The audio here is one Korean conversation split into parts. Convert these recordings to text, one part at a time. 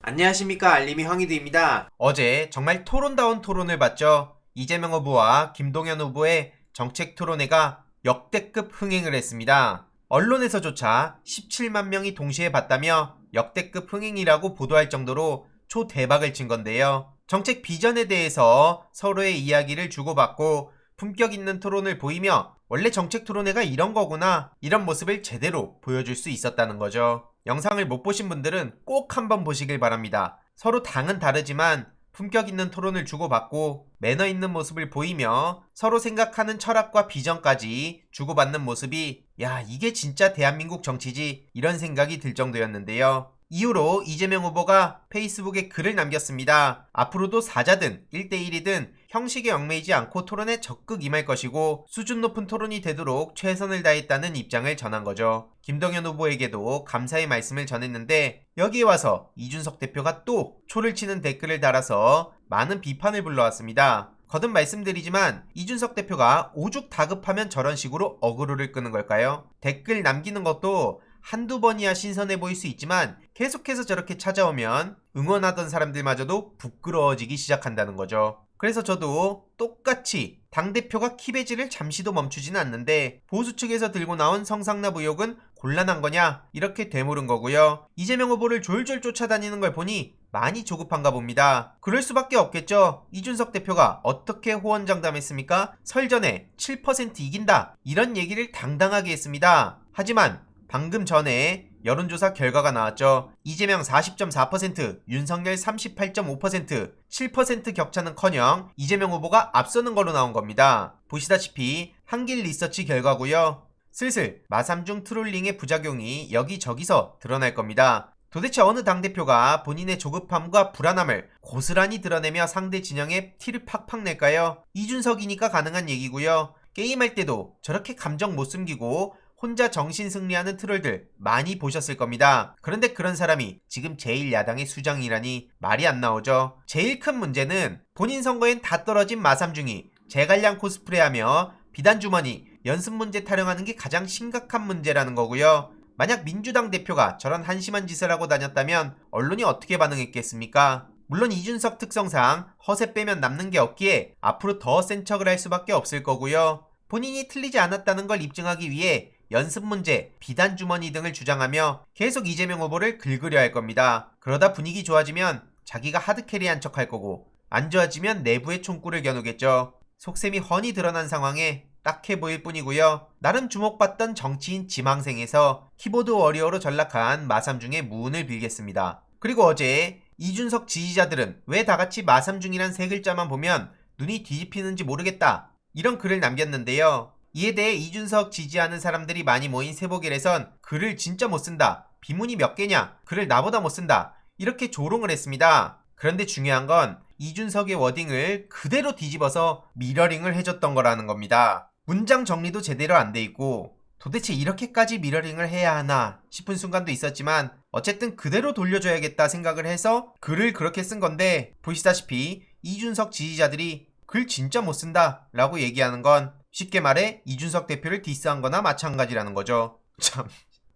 안녕하십니까, 알림이 황희두입니다. 어제 정말 토론다운 토론을 봤죠. 이재명 후보와 김동연 후보의 정책 토론회가 역대급 흥행을 했습니다. 언론에서조차 17만 명이 동시에 봤다며 역대급 흥행이라고 보도할 정도로 초대박을 친 건데요. 정책 비전에 대해서 서로의 이야기를 주고받고 품격 있는 토론을 보이며 원래 정책 토론회가 이런 거구나, 이런 모습을 제대로 보여줄 수 있었다는 거죠. 영상을 못 보신 분들은 꼭 한번 보시길 바랍니다. 서로 당은 다르지만 품격 있는 토론을 주고받고 매너 있는 모습을 보이며 서로 생각하는 철학과 비전까지 주고받는 모습이, 야, 이게 진짜 대한민국 정치지, 이런 생각이 들 정도였는데요. 이후로 이재명 후보가 페이스북에 글을 남겼습니다. 앞으로도 사자든 1대1이든 형식에 얽매이지 않고 토론에 적극 임할 것이고 수준 높은 토론이 되도록 최선을 다했다는 입장을 전한 거죠. 김동연 후보에게도 감사의 말씀을 전했는데 여기에 와서 이준석 대표가 또 초를 치는 댓글을 달아서 많은 비판을 불러왔습니다. 거듭 말씀드리지만 이준석 대표가 오죽 다급하면 저런 식으로 어그로를 끄는 걸까요? 댓글 남기는 것도 한두 번이야 신선해 보일 수 있지만 계속해서 저렇게 찾아오면 응원하던 사람들마저도 부끄러워지기 시작한다는 거죠. 그래서 저도 똑같이 당대표가 키배지를 잠시도 멈추지는 않는데 보수 측에서 들고 나온 성상납 의혹은 곤란한 거냐, 이렇게 되물은 거고요. 이재명 후보를 졸졸 쫓아다니는 걸 보니 많이 조급한가 봅니다. 그럴 수밖에 없겠죠. 이준석 대표가 어떻게 호언장담했습니까? 설전에 7% 이긴다, 이런 얘기를 당당하게 했습니다. 하지만 방금 전에 여론조사 결과가 나왔죠. 이재명 40.4%, 윤석열 38.5%, 7% 격차는커녕 이재명 후보가 앞서는 걸로 나온 겁니다. 보시다시피 한길 리서치 결과고요. 슬슬 마삼중 트롤링의 부작용이 여기저기서 드러날 겁니다. 도대체 어느 당대표가 본인의 조급함과 불안함을 고스란히 드러내며 상대 진영에 티를 팍팍 낼까요? 이준석이니까 가능한 얘기고요. 게임할 때도 저렇게 감정 못 숨기고 혼자 정신 승리하는 트롤들 많이 보셨을 겁니다. 그런데 그런 사람이 지금 제1야당의 수장이라니 말이 안 나오죠. 제일 큰 문제는 본인 선거엔 다 떨어진 마삼중이 제갈량 코스프레하며 비단주머니, 연습문제 타령하는 게 가장 심각한 문제라는 거고요. 만약 민주당 대표가 저런 한심한 짓을 하고 다녔다면 언론이 어떻게 반응했겠습니까? 물론 이준석 특성상 허세 빼면 남는 게 없기에 앞으로 더 센 척을 할 수밖에 없을 거고요. 본인이 틀리지 않았다는 걸 입증하기 위해 연습문제, 비단주머니 등을 주장하며 계속 이재명 후보를 긁으려 할 겁니다. 그러다 분위기 좋아지면 자기가 하드캐리한 척 할 거고 안 좋아지면 내부의 총구를 겨누겠죠. 속셈이 훤히 드러난 상황에 딱해 보일 뿐이고요. 나름 주목받던 정치인 지망생에서 키보드 워리어로 전락한 마삼중의 무운을 빌겠습니다. 그리고 어제 이준석 지지자들은 왜 다같이 마삼중이란 세 글자만 보면 눈이 뒤집히는지 모르겠다, 이런 글을 남겼는데요. 이에 대해 이준석 지지하는 사람들이 많이 모인 세보길에선 글을 진짜 못쓴다, 비문이 몇 개냐, 글을 나보다 못쓴다, 이렇게 조롱을 했습니다. 그런데 중요한 건 이준석의 워딩을 그대로 뒤집어서 미러링을 해줬던 거라는 겁니다. 문장 정리도 제대로 안 돼 있고 도대체 이렇게까지 미러링을 해야 하나 싶은 순간도 있었지만 어쨌든 그대로 돌려줘야겠다 생각을 해서 글을 그렇게 쓴 건데, 보시다시피 이준석 지지자들이 글 진짜 못쓴다 라고 얘기하는 건 쉽게 말해 이준석 대표를 디스한 거나 마찬가지라는 거죠. 참,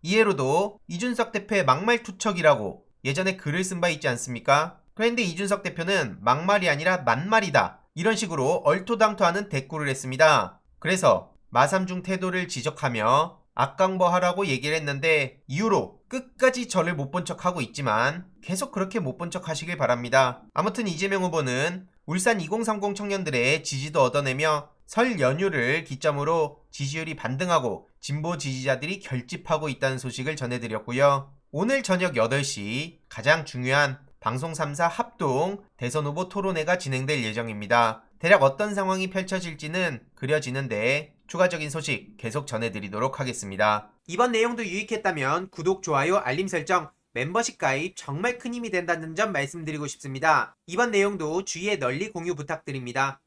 이해로도 이준석 대표의 막말 투척이라고 예전에 글을 쓴 바 있지 않습니까? 그런데 이준석 대표는 막말이 아니라 만말이다, 이런 식으로 얼토당토하는 대꾸를 했습니다. 그래서 마삼중 태도를 지적하며 악강버하라고 얘기를 했는데 이후로 끝까지 저를 못 본 척하고 있지만 계속 그렇게 못 본 척 하시길 바랍니다. 아무튼 이재명 후보는 울산 2030 청년들의 지지도 얻어내며 설 연휴를 기점으로 지지율이 반등하고 진보 지지자들이 결집하고 있다는 소식을 전해드렸고요. 오늘 저녁 8시 가장 중요한 방송 3사 합동 대선 후보 토론회가 진행될 예정입니다. 대략 어떤 상황이 펼쳐질지는 그려지는데 추가적인 소식 계속 전해드리도록 하겠습니다. 이번 내용도 유익했다면 구독, 좋아요, 알림 설정, 멤버십 가입 정말 큰 힘이 된다는 점 말씀드리고 싶습니다. 이번 내용도 주위에 널리 공유 부탁드립니다.